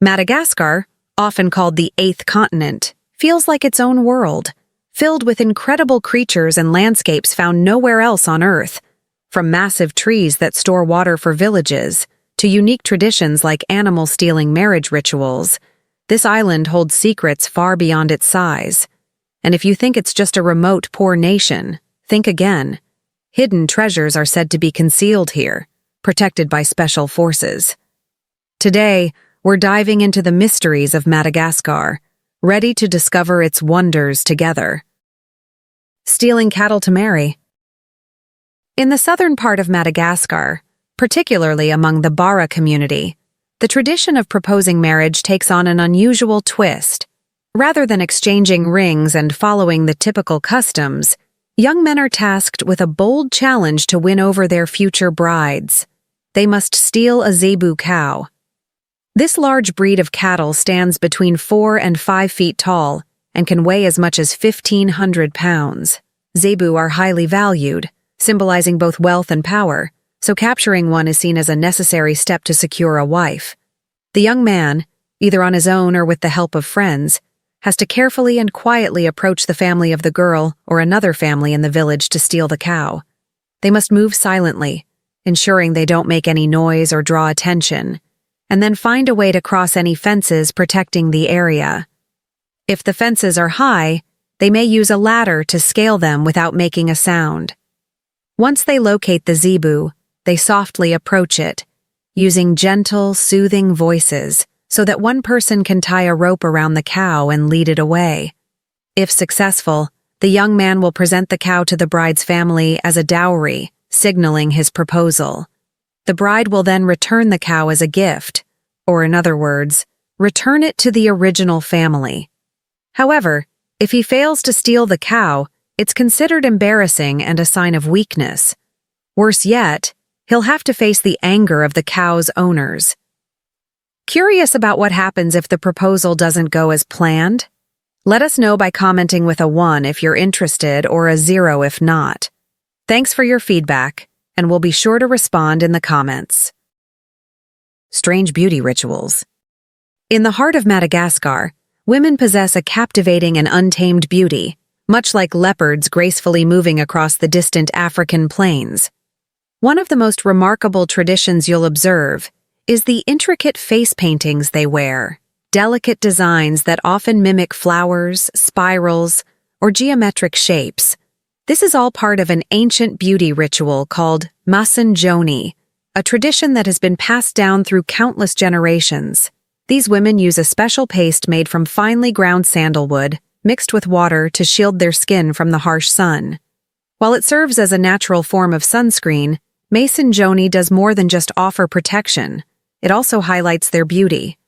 Madagascar, often called the eighth continent, feels like its own world, filled with incredible creatures and landscapes found nowhere else on Earth. From massive trees that store water for villages, to unique traditions like animal-stealing marriage rituals, this island holds secrets far beyond its size. And if you think it's just a remote, poor nation, think again. Hidden treasures are said to be concealed here, protected by special forces. Today, we're diving into the mysteries of Madagascar, ready to discover its wonders together. Stealing cattle to marry. In the southern part of Madagascar, particularly among the Bara community, the tradition of proposing marriage takes on an unusual twist. Rather than exchanging rings and following the typical customs, young men are tasked with a bold challenge to win over their future brides. They must steal a zebu cow. This large breed of cattle stands between 4 and 5 feet tall and can weigh as much as 1,500 pounds. Zebu are highly valued, symbolizing both wealth and power, so capturing one is seen as a necessary step to secure a wife. The young man, either on his own or with the help of friends, has to carefully and quietly approach the family of the girl or another family in the village to steal the cow. They must move silently, ensuring they don't make any noise or draw attention, and then find a way to cross any fences protecting the area. If the fences are high, they may use a ladder to scale them without making a sound. Once they locate the zebu, they softly approach it, using gentle, soothing voices so that one person can tie a rope around the cow and lead it away. If successful, the young man will present the cow to the bride's family as a dowry, signaling his proposal. The bride will then return the cow as a gift, or in other words, return it to the original family. However, if he fails to steal the cow, it's considered embarrassing and a sign of weakness. Worse yet, he'll have to face the anger of the cow's owners. Curious about what happens if the proposal doesn't go as planned? Let us know by commenting with a 1 if you're interested or a 0 if not. Thanks for your feedback, and we'll be sure to respond in the comments. Strange beauty rituals. In the heart of Madagascar, women possess a captivating and untamed beauty, much like leopards gracefully moving across the distant African plains. One of the most remarkable traditions you'll observe is the intricate face paintings they wear, delicate designs that often mimic flowers, spirals, or geometric shapes. This is all part of an ancient beauty ritual called masanjoni, a tradition that has been passed down through countless generations. These women use a special paste made from finely ground sandalwood, mixed with water to shield their skin from the harsh sun. While it serves as a natural form of sunscreen, masanjoni does more than just offer protection. It also highlights their beauty.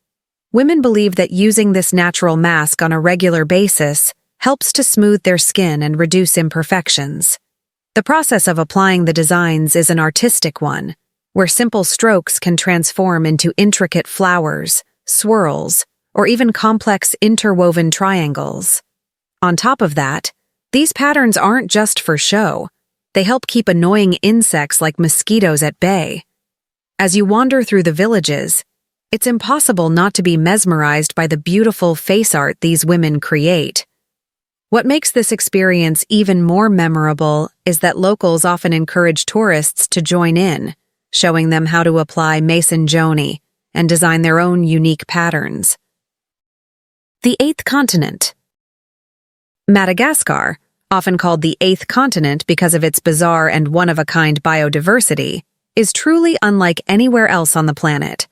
Women believe that using this natural mask on a regular basis helps to smooth their skin and reduce imperfections. The process of applying the designs is an artistic one, where simple strokes can transform into intricate flowers, swirls, or even complex interwoven triangles. On top of that, these patterns aren't just for show. They help keep annoying insects like mosquitoes at bay. As you wander through the villages, it's impossible not to be mesmerized by the beautiful face art these women create. What makes this experience even more memorable is that locals often encourage tourists to join in, showing them how to apply masanjoni and design their own unique patterns. The eighth continent. Madagascar, often called the eighth continent because of its bizarre and one-of-a-kind biodiversity, is truly unlike anywhere else on the planet.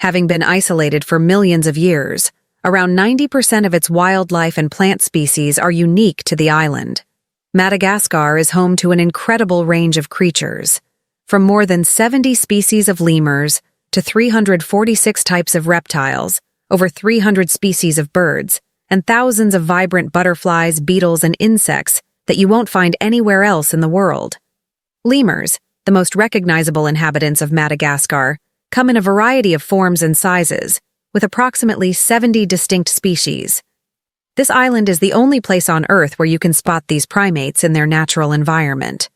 Having been isolated for millions of years, around 90% of its wildlife and plant species are unique to the island. Madagascar is home to an incredible range of creatures, from more than 70 species of lemurs to 346 types of reptiles, over 300 species of birds, and thousands of vibrant butterflies, beetles, and insects that you won't find anywhere else in the world. Lemurs, the most recognizable inhabitants of Madagascar, come in a variety of forms and sizes, with approximately 70 distinct species. This island is the only place on Earth where you can spot these primates in their natural environment.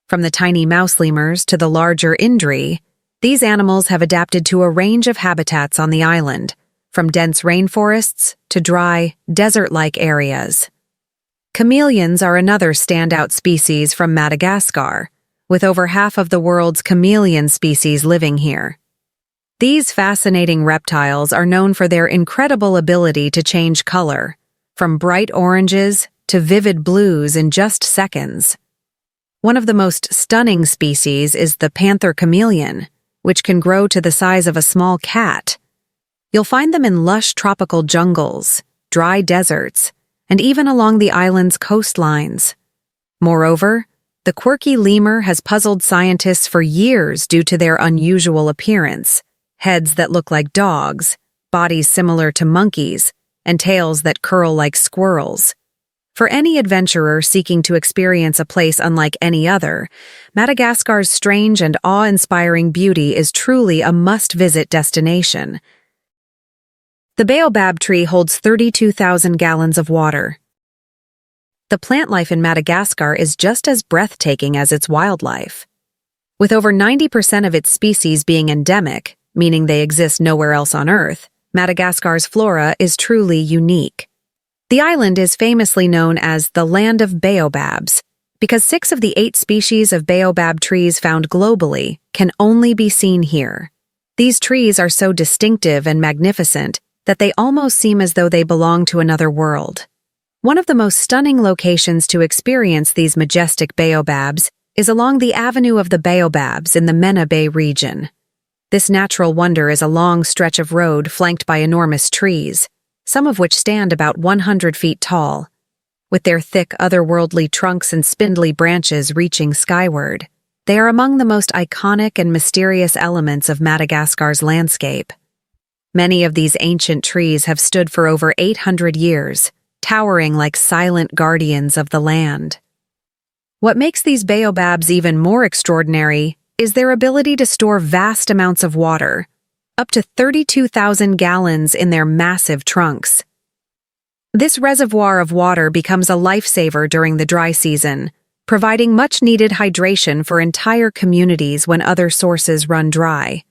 From the tiny mouse lemurs to the larger indri, these animals have adapted to a range of habitats on the island, from dense rainforests to dry, desert-like areas. Chameleons are another standout species from Madagascar, with over half of the world's chameleon species living here. These fascinating reptiles are known for their incredible ability to change color, from bright oranges to vivid blues in just seconds. One of the most stunning species is the panther chameleon, which can grow to the size of a small cat. You'll find them in lush tropical jungles, dry deserts, and even along the island's coastlines. Moreover, the quirky lemur has puzzled scientists for years due to their unusual appearance: heads that look like dogs, bodies similar to monkeys, and tails that curl like squirrels. For any adventurer seeking to experience a place unlike any other, Madagascar's strange and awe-inspiring beauty is truly a must-visit destination. The baobab tree holds 32,000 gallons of water. The plant life in Madagascar is just as breathtaking as its wildlife. With over 90% of its species being endemic, meaning they exist nowhere else on Earth, Madagascar's flora is truly unique. The island is famously known as the Land of Baobabs because 6 of the 8 species of baobab trees found globally can only be seen here. These trees are so distinctive and magnificent that they almost seem as though they belong to another world. One of the most stunning locations to experience these majestic baobabs is along the Avenue of the Baobabs in the Mena Bay region. This natural wonder is a long stretch of road flanked by enormous trees, some of which stand about 100 feet tall, with their thick, otherworldly trunks and spindly branches reaching skyward. They are among the most iconic and mysterious elements of Madagascar's landscape. Many of these ancient trees have stood for over 800 years, towering like silent guardians of the land. What makes these baobabs even more extraordinary is their ability to store vast amounts of water, up to 32,000 gallons in their massive trunks. This reservoir of water becomes a lifesaver during the dry season, providing much-needed hydration for entire communities when other sources run dry.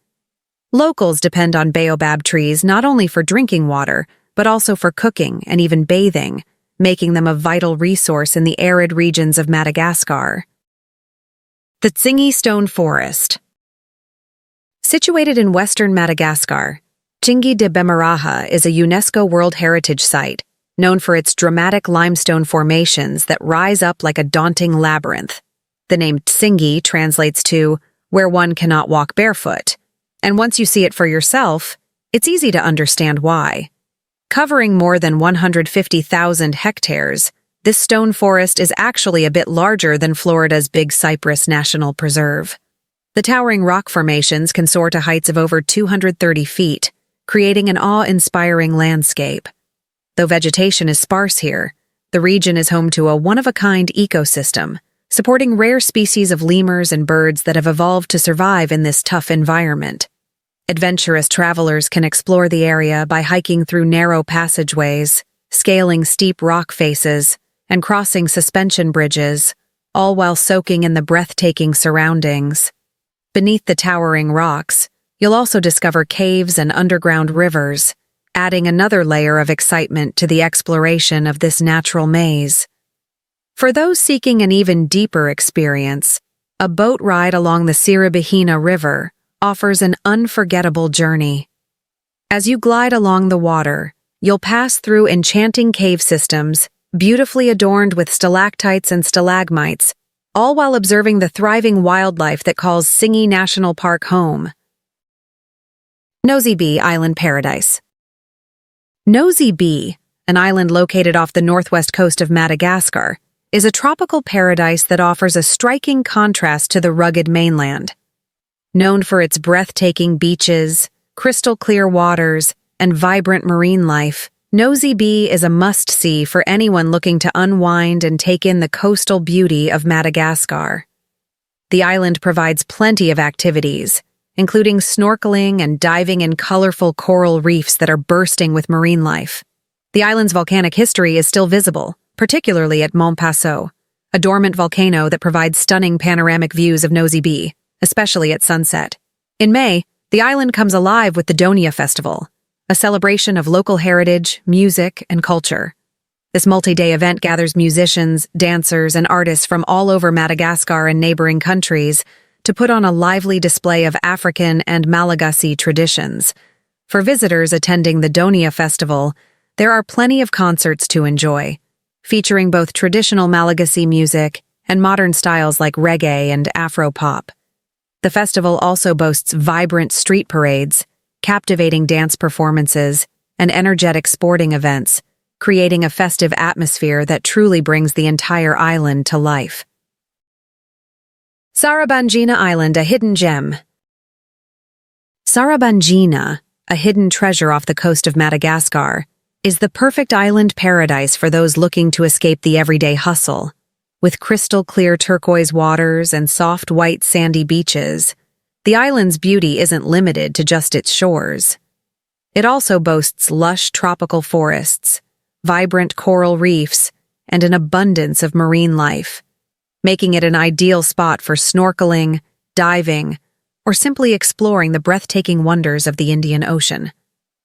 Locals depend on baobab trees not only for drinking water, but also for cooking and even bathing, making them a vital resource in the arid regions of Madagascar. The Singi Stone Forest. Situated in western Madagascar, Singi de Bemaraha is a UNESCO World Heritage Site, known for its dramatic limestone formations that rise up like a daunting labyrinth. The name Singi translates to where one cannot walk barefoot, and once you see it for yourself, it's easy to understand why. Covering more than 150,000 hectares, this stone forest is actually a bit larger than Florida's Big Cypress National Preserve. The towering rock formations can soar to heights of over 230 feet, creating an awe-inspiring landscape. Though vegetation is sparse here, the region is home to a one-of-a-kind ecosystem, supporting rare species of lemurs and birds that have evolved to survive in this tough environment. Adventurous travelers can explore the area by hiking through narrow passageways, scaling steep rock faces, and crossing suspension bridges, all while soaking in the breathtaking surroundings. Beneath the towering rocks, you'll also discover caves and underground rivers, adding another layer of excitement to the exploration of this natural maze. For those seeking an even deeper experience, a boat ride along the Zarabanina River offers an unforgettable journey. As you glide along the water, you'll pass through enchanting cave systems, beautifully adorned with stalactites and stalagmites, all while observing the thriving wildlife that calls Singi National Park home. Nosybe Island Paradise. Nosybe, an island located off the northwest coast of Madagascar, is a tropical paradise that offers a striking contrast to the rugged mainland. Known for its breathtaking beaches, crystal-clear waters, and vibrant marine life, Nosybe is a must-see for anyone looking to unwind and take in the coastal beauty of Madagascar. The island provides plenty of activities, including snorkeling and diving in colorful coral reefs that are bursting with marine life. The island's volcanic history is still visible, particularly at Mont Passot, a dormant volcano that provides stunning panoramic views of Nosybe, especially at sunset. In May, the island comes alive with the Donia Festival, a celebration of local heritage, music, and culture. This multi-day event gathers musicians, dancers, and artists from all over Madagascar and neighboring countries to put on a lively display of African and Malagasy traditions. For visitors attending the Donia Festival, there are plenty of concerts to enjoy, featuring both traditional Malagasy music and modern styles like reggae and Afro-pop. The festival also boasts vibrant street parades, captivating dance performances, and energetic sporting events, creating a festive atmosphere that truly brings the entire island to life. Zarabanina Island, a hidden gem. Zarabanina, a hidden treasure off the coast of Madagascar, is the perfect island paradise for those looking to escape the everyday hustle. With crystal-clear turquoise waters and soft white sandy beaches, the island's beauty isn't limited to just its shores. It also boasts lush tropical forests, vibrant coral reefs, and an abundance of marine life, making it an ideal spot for snorkeling, diving, or simply exploring the breathtaking wonders of the Indian Ocean.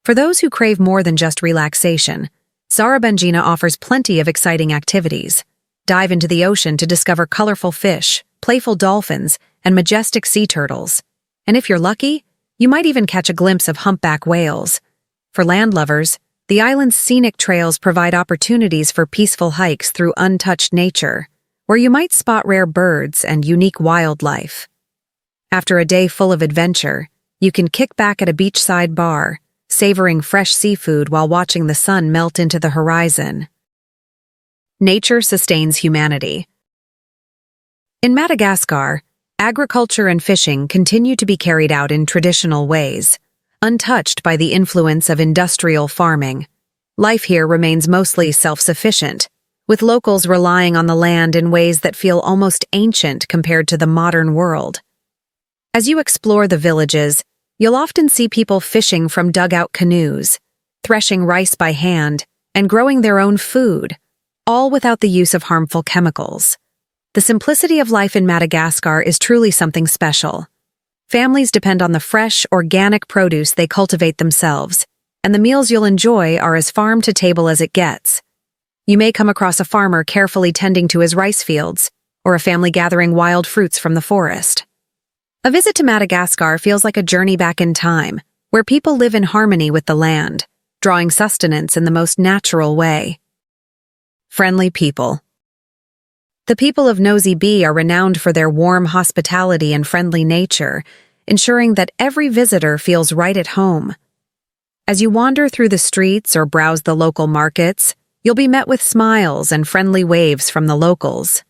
For those who crave more than just relaxation, Zarabanina offers plenty of exciting activities. Dive into the ocean to discover colorful fish, playful dolphins, and majestic sea turtles. And if you're lucky, you might even catch a glimpse of humpback whales. For land lovers, the island's scenic trails provide opportunities for peaceful hikes through untouched nature, where you might spot rare birds and unique wildlife. After a day full of adventure, you can kick back at a beachside bar, savoring fresh seafood while watching the sun melt into the horizon. Nature sustains humanity. In Madagascar, agriculture and fishing continue to be carried out in traditional ways, untouched by the influence of industrial farming. Life here remains mostly self-sufficient, with locals relying on the land in ways that feel almost ancient compared to the modern world. As you explore the villages, you'll often see people fishing from dugout canoes, threshing rice by hand, and growing their own food, all without the use of harmful chemicals. The simplicity of life in Madagascar is truly something special. Families depend on the fresh, organic produce they cultivate themselves, and the meals you'll enjoy are as farm-to-table as it gets. You may come across a farmer carefully tending to his rice fields, or a family gathering wild fruits from the forest. A visit to Madagascar feels like a journey back in time, where people live in harmony with the land, drawing sustenance in the most natural way. Friendly people. The people of Nosybe are renowned for their warm hospitality and friendly nature, ensuring that every visitor feels right at home. As you wander through the streets or browse the local markets, you'll be met with smiles and friendly waves from the locals.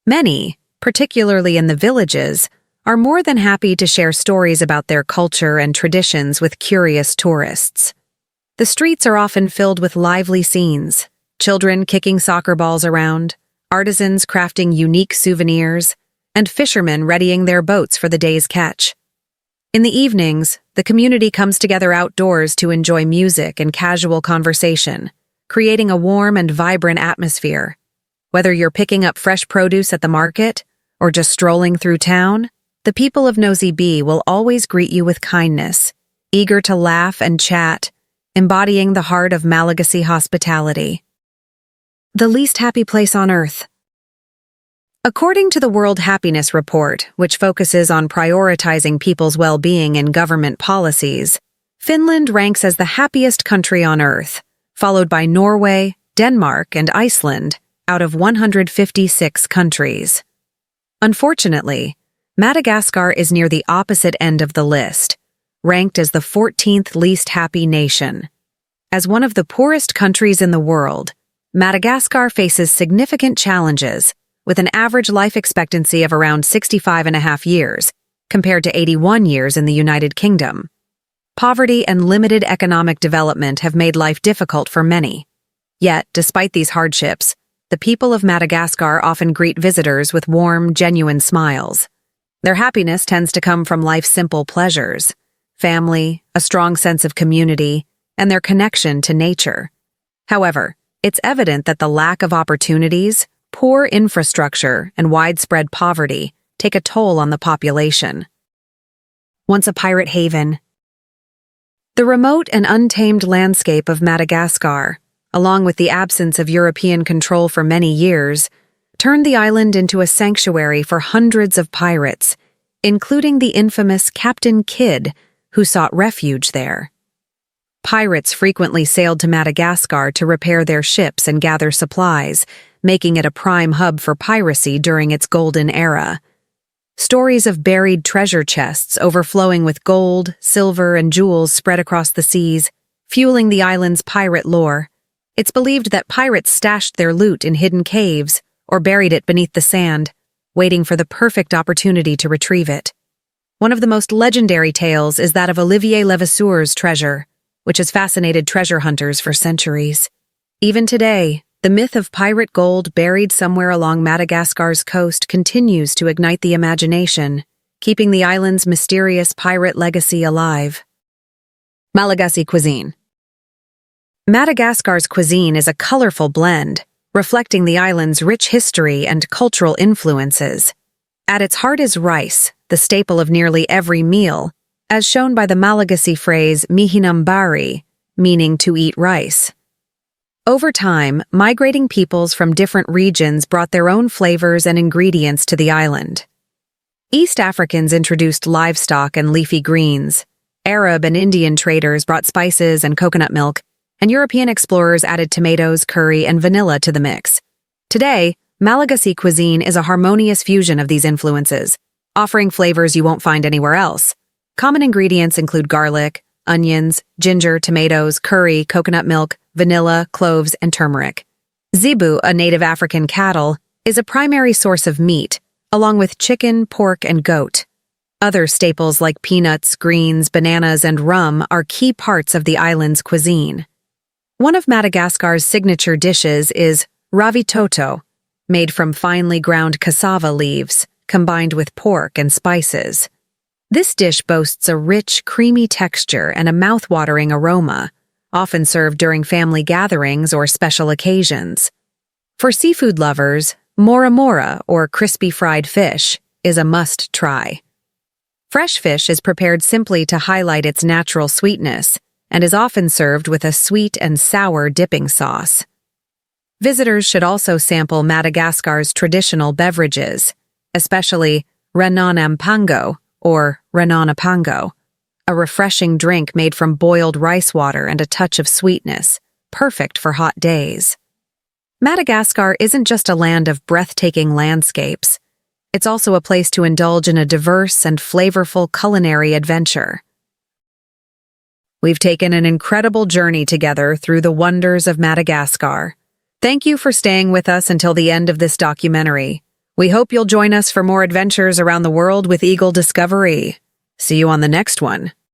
Many, particularly in the villages, are more than happy to share stories about their culture and traditions with curious tourists. The streets are often filled with lively scenes, children kicking soccer balls around, artisans crafting unique souvenirs, and fishermen readying their boats for the day's catch. In the evenings, the community comes together outdoors to enjoy music and casual conversation, creating a warm and vibrant atmosphere. Whether you're picking up fresh produce at the market or just strolling through town, the people of Nosybe will always greet you with kindness, eager to laugh and chat, embodying the heart of Malagasy hospitality. The least happy place on Earth. According to the World Happiness Report, which focuses on prioritizing people's well-being in government policies, Finland ranks as the happiest country on Earth, followed by Norway, Denmark, and Iceland, out of 156 countries. Unfortunately, Madagascar is near the opposite end of the list, ranked as the 14th least happy nation. As one of the poorest countries in the world, Madagascar faces significant challenges, with an average life expectancy of around 65.5 years, compared to 81 years in the United Kingdom. Poverty and limited economic development have made life difficult for many. Yet, despite these hardships, the people of Madagascar often greet visitors with warm, genuine smiles. Their happiness tends to come from life's simple pleasures: family, a strong sense of community, and their connection to nature. However, it's evident that the lack of opportunities, poor infrastructure, and widespread poverty take a toll on the population. Once a pirate haven, The remote and untamed landscape of Madagascar, along with the absence of European control for many years, turned the island into a sanctuary for hundreds of pirates, including the infamous Captain Kidd, who sought refuge there. Pirates frequently sailed to Madagascar to repair their ships and gather supplies, making it a prime hub for piracy during its golden era. Stories of buried treasure chests overflowing with gold, silver, and jewels spread across the seas, fueling the island's pirate lore. It's believed that pirates stashed their loot in hidden caves or buried it beneath the sand, waiting for the perfect opportunity to retrieve it. One of the most legendary tales is that of Olivier Levasseur's treasure, which has fascinated treasure hunters for centuries. Even today, the myth of pirate gold buried somewhere along Madagascar's coast continues to ignite the imagination, keeping the island's mysterious pirate legacy alive. Malagasy cuisine. Madagascar's cuisine is a colorful blend, reflecting the island's rich history and cultural influences. At its heart is rice, the staple of nearly every meal, as shown by the Malagasy phrase mihinambari, meaning to eat rice. Over time, migrating peoples from different regions brought their own flavors and ingredients to the island. East Africans introduced livestock and leafy greens, Arab and Indian traders brought spices and coconut milk, and European explorers added tomatoes, curry, and vanilla to the mix. Today, Malagasy cuisine is a harmonious fusion of these influences, offering flavors you won't find anywhere else. Common ingredients include garlic, onions, ginger, tomatoes, curry, coconut milk, vanilla, cloves, and turmeric. Zebu, a native African cattle, is a primary source of meat, along with chicken, pork, and goat. Other staples like peanuts, greens, bananas, and rum are key parts of the island's cuisine. One of Madagascar's signature dishes is ravitoto, made from finely ground cassava leaves, combined with pork and spices. This dish boasts a rich, creamy texture and a mouth-watering aroma, often served during family gatherings or special occasions. For seafood lovers, mora mora, or crispy fried fish, is a must-try. Fresh fish is prepared simply to highlight its natural sweetness and is often served with a sweet and sour dipping sauce. Visitors should also sample Madagascar's traditional beverages, especially renonampango, or renanapango, a refreshing drink made from boiled rice water and a touch of sweetness, perfect for hot days. Madagascar isn't just a land of breathtaking landscapes. It's also a place to indulge in a diverse and flavorful culinary adventure. We've taken an incredible journey together through the wonders of Madagascar. Thank you for staying with us until the end of this documentary. We hope you'll join us for more adventures around the world with Eagle Discovery. See you on the next one.